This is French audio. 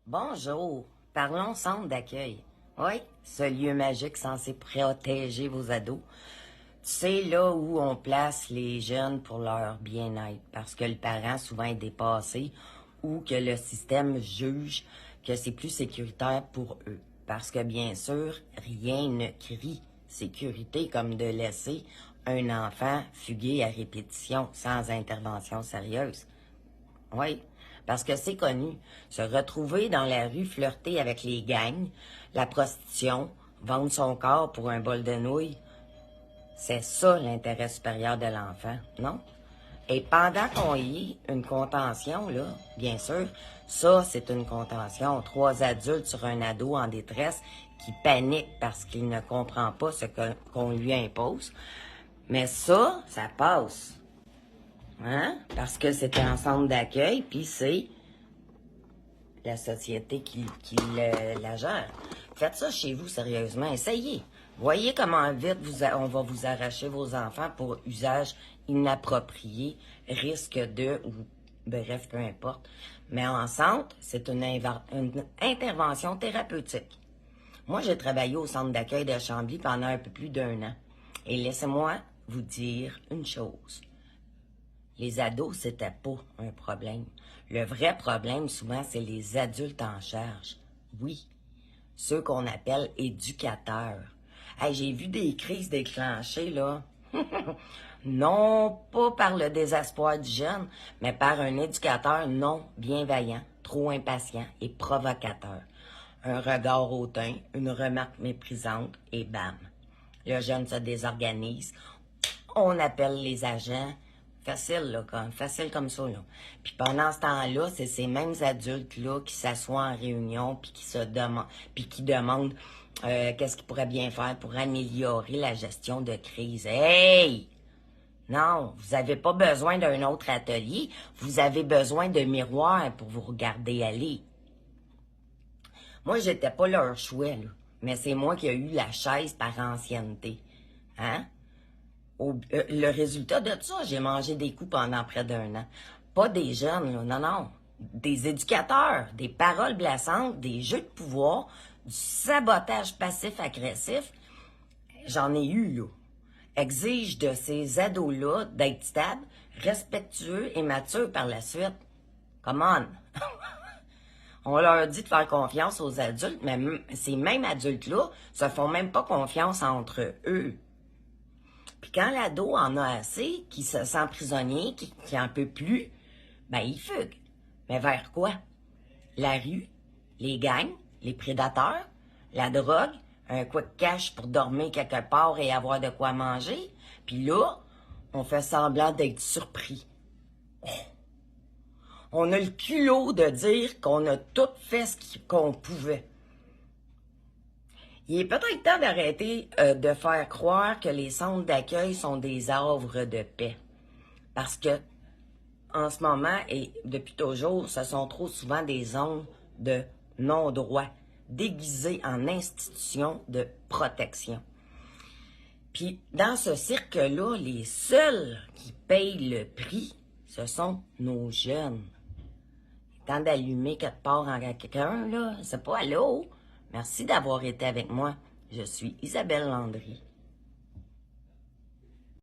Bonjour, parlons centre d'accueil. Oui, ce lieu magique censé protéger vos ados. C'est là où on place les jeunes pour leur bien-être, parce que le parent souvent est dépassé ou que le système juge que c'est plus sécuritaire pour eux. Parce que bien sûr, rien ne crie sécurité comme de laisser un enfant fuguer à répétition sans intervention sérieuse. Oui, parce que c'est connu. Se retrouver dans la rue, flirter avec les gangs, la prostitution, vendre son corps pour un bol de nouilles, c'est ça l'intérêt supérieur de l'enfant, non? Et pendant qu'on y est, une contention, là, bien sûr, ça, c'est une contention. 3 adultes sur un ado en détresse qui panique parce qu'il ne comprend pas ce qu'on lui impose. Mais ça passe. Hein? Parce que c'est un centre d'accueil, puis c'est la société qui la gère. Faites ça chez vous, sérieusement. Essayez. Voyez comment vite on va vous arracher vos enfants pour usage inapproprié, risque de, ou bref, peu importe. Mais en centre, c'est une intervention thérapeutique. Moi, j'ai travaillé au centre d'accueil de Chambly pendant un peu plus d'1 an. Et laissez-moi vous dire une chose. Les ados, c'était pas un problème. Le vrai problème, souvent, c'est les adultes en charge. Oui, ceux qu'on appelle éducateurs. Hey, j'ai vu des crises déclenchées, là. Non pas par le désespoir du jeune, mais par un éducateur non bienveillant, trop impatient et provocateur. Un regard hautain, une remarque méprisante et bam. Le jeune se désorganise. On appelle les agents. Facile, là, facile comme ça, là. Puis pendant ce temps-là, c'est ces mêmes adultes-là qui s'assoient en réunion puis qui demandent qu'est-ce qu'ils pourraient bien faire pour améliorer la gestion de crise. Hey! Non, vous n'avez pas besoin d'un autre atelier. Vous avez besoin de miroirs pour vous regarder aller. Moi, j'étais pas leur chouette, là. Mais c'est moi qui ai eu la chaise par ancienneté. Hein? Le résultat de ça, j'ai mangé des coups pendant près d'1 an. Pas des jeunes, là, non. Des éducateurs, des paroles blessantes, des jeux de pouvoir, du sabotage passif-agressif. J'en ai eu, là. Exige de ces ados-là d'être stables, respectueux et matures par la suite. Come on! On leur dit de faire confiance aux adultes, mais ces mêmes adultes-là se font même pas confiance entre eux. Puis quand l'ado en a assez, qui se sent prisonnier, qui en peut plus, ben il fugue. Mais vers quoi? La rue, les gangs, les prédateurs, la drogue, un quick cash pour dormir quelque part et avoir de quoi manger. Puis là, on fait semblant d'être surpris. On a le culot de dire qu'on a tout fait ce qu'on pouvait. Il est peut-être temps d'arrêter de faire croire que les centres d'accueil sont des havres de paix. Parce que, en ce moment et depuis toujours, ce sont trop souvent des zones de non-droit, déguisées en institutions de protection. Puis, dans ce cirque-là, les seuls qui payent le prix, ce sont nos jeunes. Temps d'allumer quelque part en quelqu'un, là, c'est pas allô? Merci d'avoir été avec moi. Je suis Isabelle Landry.